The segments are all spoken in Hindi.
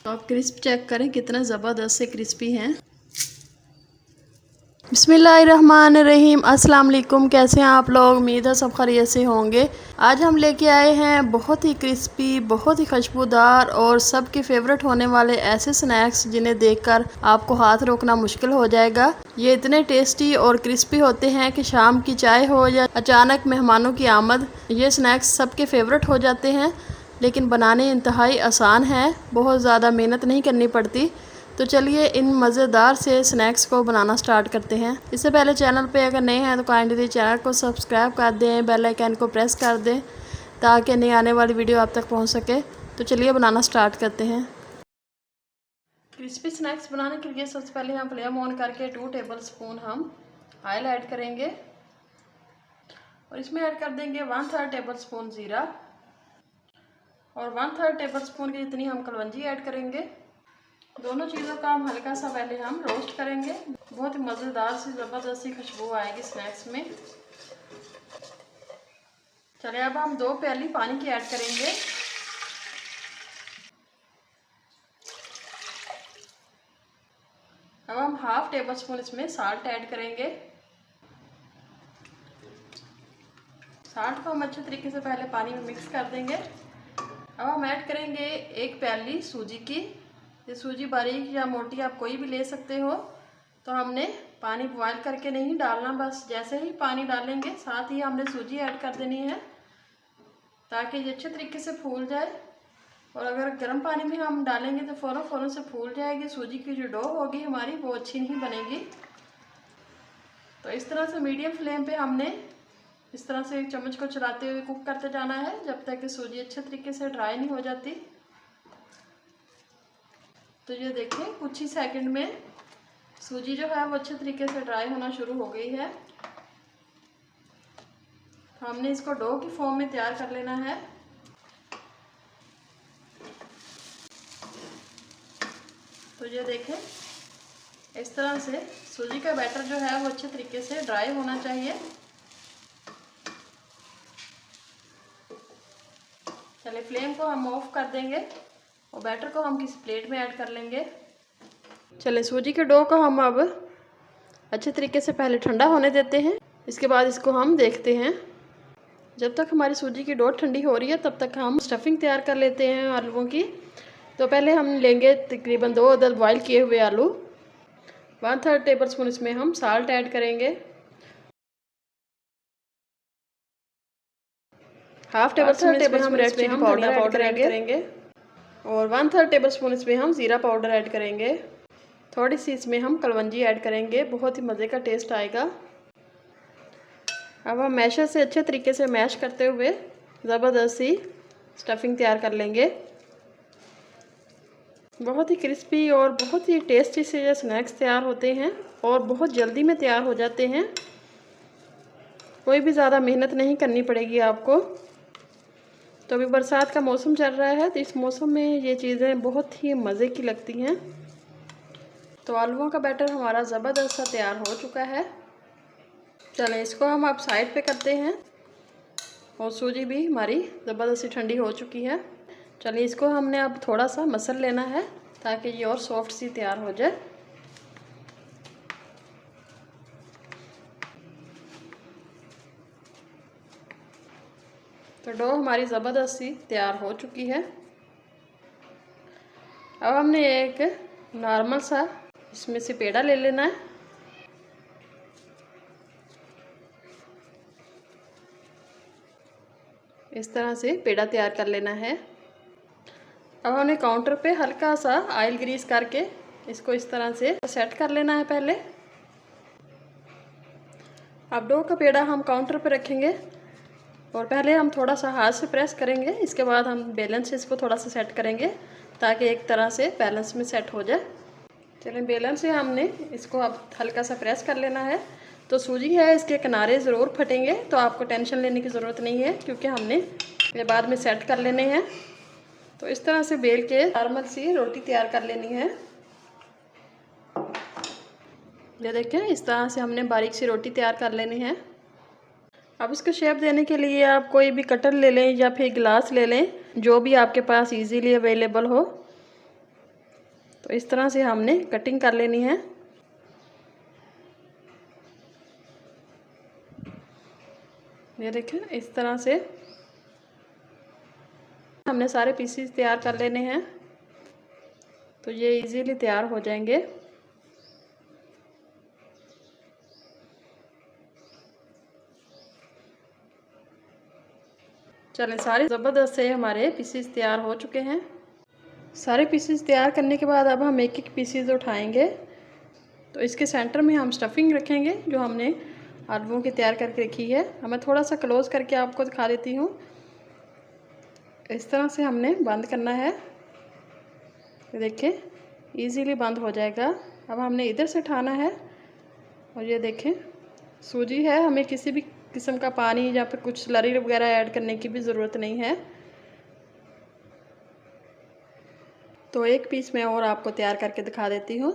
आप क्रिस्प चेक करें कितना ज़बरदस्त से क्रिस्पी हैं। बिस्मिल्लाहिर्रहमानिर्रहीम। अस्सलाम वालेकुम। कैसे हैं आप लोग? उम्मीद है सब खैरियत से होंगे। आज हम लेके आए हैं बहुत ही क्रिस्पी, बहुत ही खुशबूदार और सबके फेवरेट होने वाले ऐसे स्नैक्स जिन्हें देखकर आपको हाथ रोकना मुश्किल हो जाएगा। ये इतने टेस्टी और क्रिस्पी होते हैं कि शाम की चाय हो या अचानक मेहमानों की आमद, ये स्नैक्स सबके फेवरेट हो जाते हैं। लेकिन बनाने इंतहाई आसान है, बहुत ज़्यादा मेहनत नहीं करनी पड़ती। तो चलिए इन मज़ेदार से स्नैक्स को बनाना स्टार्ट करते हैं। इससे पहले चैनल पे अगर नए हैं तो काइंडली चैनल को सब्सक्राइब कर दें, बेल आइकन को प्रेस कर दें ताकि नई आने वाली वीडियो आप तक पहुंच सके। तो चलिए बनाना स्टार्ट करते हैं। क्रिस्पी स्नैक्स बनाने के लिए सबसे पहले हम फ्लेम ऑन करके 2 टेबल स्पून हम ऑयल ऐड करेंगे और इसमें ऐड कर देंगे 1/3 टेबल स्पून ज़ीरा और 1/3 टेबल स्पून की जितनी हम कलवंजी ऐड करेंगे। दोनों चीज़ों का हम हल्का सा पहले हम रोस्ट करेंगे। बहुत ही मज़ेदार सी ज़बरदस्त सी खुशबू आएगी स्नैक्स में। चलिए अब हम 2 प्याली पानी की ऐड करेंगे। अब हम 1/2 टेबल स्पून इसमें साल्ट ऐड करेंगे। साल्ट को हम अच्छे तरीके से पहले पानी में मिक्स कर देंगे। अब हम ऐड करेंगे 1 प्याली सूजी की। ये सूजी बारीक या मोटी आप कोई भी ले सकते हो। तो हमने पानी बॉयल करके नहीं डालना, बस जैसे ही पानी डालेंगे साथ ही हमने सूजी ऐड कर देनी है ताकि ये अच्छे तरीके से फूल जाए। और अगर गर्म पानी में हम डालेंगे तो फ़ौरन से फूल जाएगी। सूजी की जो डो होगी हमारी वो अच्छी नहीं बनेगी। तो इस तरह से मीडियम फ्लेम पे हमने इस तरह से चम्मच को चलाते हुए कुक करते जाना है जब तक कि सूजी अच्छे तरीके से ड्राई नहीं हो जाती। तो ये देखिए कुछ ही सेकंड में सूजी जो है वो अच्छे तरीके से ड्राई होना शुरू हो गई है। तो हमने इसको डो की फॉर्म में तैयार कर लेना है। तो ये देखें इस तरह से सूजी का बैटर जो है वो अच्छे तरीके से ड्राई होना चाहिए। चलिए फ्लेम को हम ऑफ कर देंगे और बैटर को हम किसी प्लेट में ऐड कर लेंगे। चलिए सूजी के डो को हम अब अच्छे तरीके से पहले ठंडा होने देते हैं। इसके बाद इसको हम देखते हैं। जब तक हमारी सूजी की डो ठंडी हो रही है तब तक हम स्टफिंग तैयार कर लेते हैं आलूओं की। तो पहले हम लेंगे तकरीबन 2 अदद बॉयल किए हुए आलू। 1/3 टेबल स्पून इसमें हम साल्ट ऐड करेंगे। 1/2 टेबल स्पून इसमें हम रेड चिली पाउडर ऐड करेंगे और 1/3 टेबल स्पून इसमें हम ज़ीरा पाउडर ऐड करेंगे। थोड़ी सी इसमें हम कलवंजी ऐड करेंगे, बहुत ही मज़े का टेस्ट आएगा। अब हम मैशर से अच्छे तरीके से मैश करते हुए ज़बरदस्त सी स्टफिंग तैयार कर लेंगे। बहुत ही क्रिस्पी और बहुत ही टेस्टी से ये स्नैक्स तैयार होते हैं और बहुत जल्दी में तैयार हो जाते हैं। कोई भी ज़्यादा मेहनत नहीं करनी पड़ेगी आपको। तो अभी बरसात का मौसम चल रहा है तो इस मौसम में ये चीज़ें बहुत ही मज़े की लगती हैं। तो आलूओं का बैटर हमारा ज़बरदस्त सा तैयार हो चुका है। चलें इसको हम अब साइड पे करते हैं और सूजी भी हमारी ज़बरदस्त सी ठंडी हो चुकी है। चलिए इसको हमने अब थोड़ा सा मसल लेना है ताकि ये और सॉफ्ट सी तैयार हो जाए। तो डो हमारी ज़बरदस्त सी तैयार हो चुकी है। अब हमने एक नॉर्मल सा इसमें से पेड़ा ले लेना है। इस तरह से पेड़ा तैयार कर लेना है। अब हमें काउंटर पे हल्का सा ऑयल ग्रीस करके इसको इस तरह से सेट कर लेना है पहले। अब डो का पेड़ा हम काउंटर पे रखेंगे और पहले हम थोड़ा सा हाथ से प्रेस करेंगे। इसके बाद हम बेलन से इसको थोड़ा सा सेट करेंगे ताकि एक तरह से बैलेंस में सेट हो जाए। चलें बेलन से हमने इसको अब हल्का सा प्रेस कर लेना है। तो सूजी है इसके किनारे ज़रूर फटेंगे, तो आपको टेंशन लेने की ज़रूरत नहीं है क्योंकि हमने ये बाद में सेट कर लेने हैं। तो इस तरह से बेल के नॉर्मल सी रोटी तैयार कर लेनी है। ये देखें इस तरह से हमने बारीक सी रोटी तैयार कर लेनी है। अब इसको शेप देने के लिए आप कोई भी कटर ले लें या फिर गिलास ले लें, जो भी आपके पास इजीली अवेलेबल हो। तो इस तरह से हमने कटिंग कर लेनी है। ये देखें, इस तरह से हमने सारे पीसेस तैयार कर लेने हैं, तो ये इजीली तैयार हो जाएंगे। चलें, सारे ज़बरदस्त से हमारे पीसेस तैयार हो चुके हैं। सारे पीसेस तैयार करने के बाद अब हम एक एक पीसेस उठाएंगे। तो इसके सेंटर में हम स्टफिंग रखेंगे जो हमने आलूओं की तैयार करके रखी है। अब मैं थोड़ा सा क्लोज करके आपको दिखा देती हूँ। इस तरह से हमने बंद करना है, तो देखें इजीली बंद हो जाएगा। अब हमने इधर से उठाना है और ये देखें सूजी है, हमें किसी भी किस्म का पानी या फिर कुछ स्लरी वगैरह ऐड करने की भी ज़रूरत नहीं है। तो एक पीस मैं और आपको तैयार करके दिखा देती हूँ।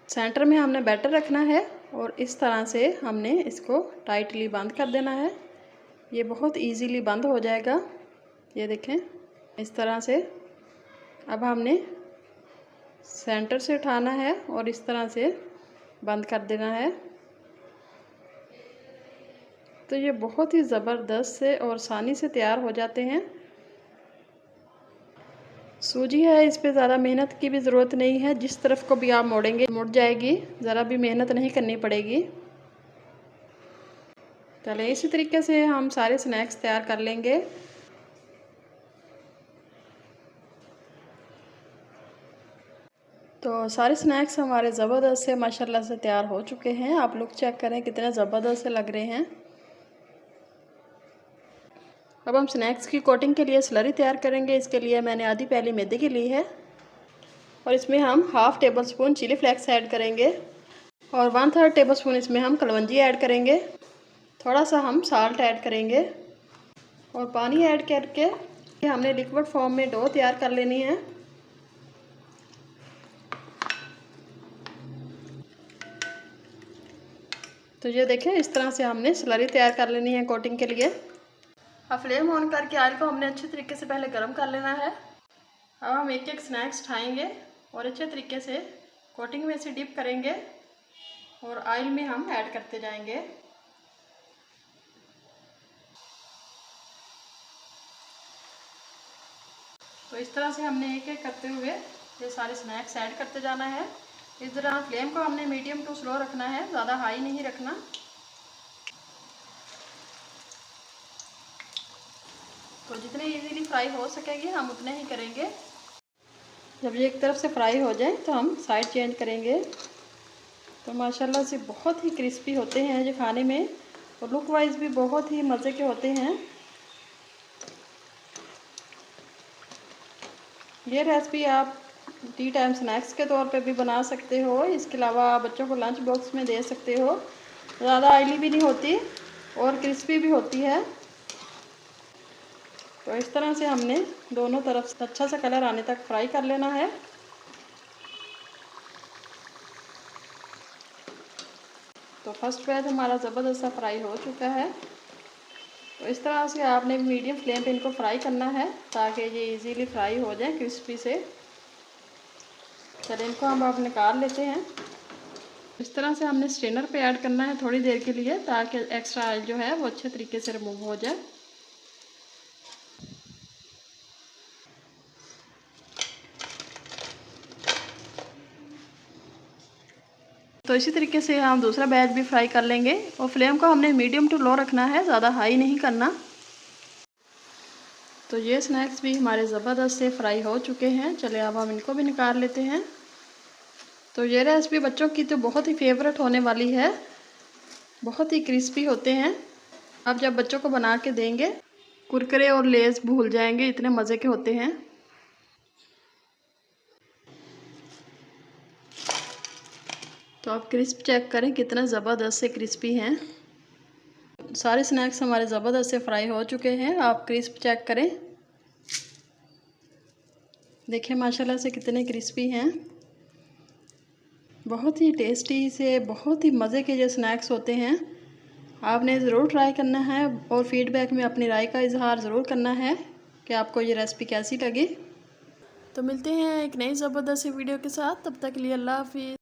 सेंटर में हमने बैटर रखना है और इस तरह से हमने इसको टाइटली बंद कर देना है। ये बहुत इजीली बंद हो जाएगा, ये देखें इस तरह से। अब हमने सेंटर से उठाना है और इस तरह से बंद कर देना है। तो ये बहुत ही ज़बरदस्त से और आसानी से तैयार हो जाते हैं। सूजी है, इस पे ज़्यादा मेहनत की भी ज़रूरत नहीं है। जिस तरफ को भी आप मोड़ेंगे मुड़ जाएगी, ज़रा भी मेहनत नहीं करनी पड़ेगी। चलिए, इसी तरीके से हम सारे स्नैक्स तैयार कर लेंगे। तो सारे स्नैक्स हमारे ज़बरदस्त से माशाल्लाह से तैयार हो चुके हैं। आप लोग चेक करें कितने ज़बरदस्त से लग रहे हैं। अब हम स्नैक्स की कोटिंग के लिए स्लरी तैयार करेंगे। इसके लिए मैंने आधी प्याली मैदे की ली है और इसमें हम half tablespoon chilli flakes add करेंगे और 1/3 टेबल स्पून इसमें हम कलवंजी ऐड करेंगे। थोड़ा सा हम साल्ट ऐड करेंगे और पानी ऐड करके हमने लिक्विड फॉर्म में डो तैयार कर लेनी है। तो ये देखें, इस तरह से हमने स्लरी तैयार कर लेनी है कोटिंग के लिए। अब फ्लेम ऑन करके ऑयल को हमने अच्छे तरीके से पहले गर्म कर लेना है। अब हम एक एक स्नैक्स उठाएंगे और अच्छे तरीके से कोटिंग में से डिप करेंगे और ऑयल में हम ऐड करते जाएंगे। तो इस तरह से हमने एक एक करते हुए ये सारे स्नैक्स ऐड करते जाना है। इस तरह फ्लेम को हमने मीडियम टू स्लो रखना है, ज़्यादा हाई नहीं रखना। तो जितने इजीली फ्राई हो सकेगी हम उतने ही करेंगे। जब ये एक तरफ से फ्राई हो जाए तो हम साइड चेंज करेंगे। तो माशाल्लाह से बहुत ही क्रिस्पी होते हैं ये खाने में और लुक वाइज भी बहुत ही मज़े के होते हैं। ये रेसिपी आप टी टाइम स्नैक्स के तौर पे भी बना सकते हो। इसके अलावा बच्चों को लंच बॉक्स में दे सकते हो। ज़्यादा ऑयली भी नहीं होती और क्रिस्पी भी होती है। तो इस तरह से हमने दोनों तरफ से अच्छा सा कलर आने तक फ्राई कर लेना है। तो फर्स्ट बैच हमारा ज़बरदस्त सा फ्राई हो चुका है। तो इस तरह से आपने मीडियम फ्लेम पे इनको फ्राई करना है ताकि ये इजीली फ्राई हो जाए क्रिस्पी से। चलिए, इनको हम अब निकाल लेते हैं। इस तरह से हमने स्ट्रेनर पे ऐड करना है थोड़ी देर के लिए ताकि एक्स्ट्रा ऑयल जो है वो अच्छे तरीके से रिमूव हो जाए। तो इसी तरीके से हम दूसरा बैच भी फ्राई कर लेंगे और फ्लेम को हमने मीडियम टू लो रखना है, ज़्यादा हाई नहीं करना। तो ये स्नैक्स भी हमारे ज़बरदस्त से फ्राई हो चुके हैं। चलिए, अब हम इनको भी निकाल लेते हैं। तो ये रेसिपी बच्चों की तो बहुत ही फेवरेट होने वाली है, बहुत ही क्रिस्पी होते हैं। आप जब बच्चों को बना के देंगे कुरकुरे और लेस भूल जाएंगे, इतने मज़े के होते हैं। तो आप क्रिस्प चेक करें कितना ज़बरदस्त से क्रिस्पी हैं। सारे स्नैक्स हमारे ज़बरदस्त से फ्राई हो चुके हैं। आप क्रिस्प चेक करें, देखिए माशाल्लाह से कितने क्रिस्पी हैं। बहुत ही टेस्टी से बहुत ही मज़े के ये स्नैक्स होते हैं। आपने ज़रूर ट्राई करना है और फीडबैक में अपनी राय का इजहार ज़रूर करना है कि आपको ये रेसिपी कैसी लगी। तो मिलते हैं एक नई ज़बरदस्त वीडियो के साथ, तब तक के लिए अल्लाह हाफिज़।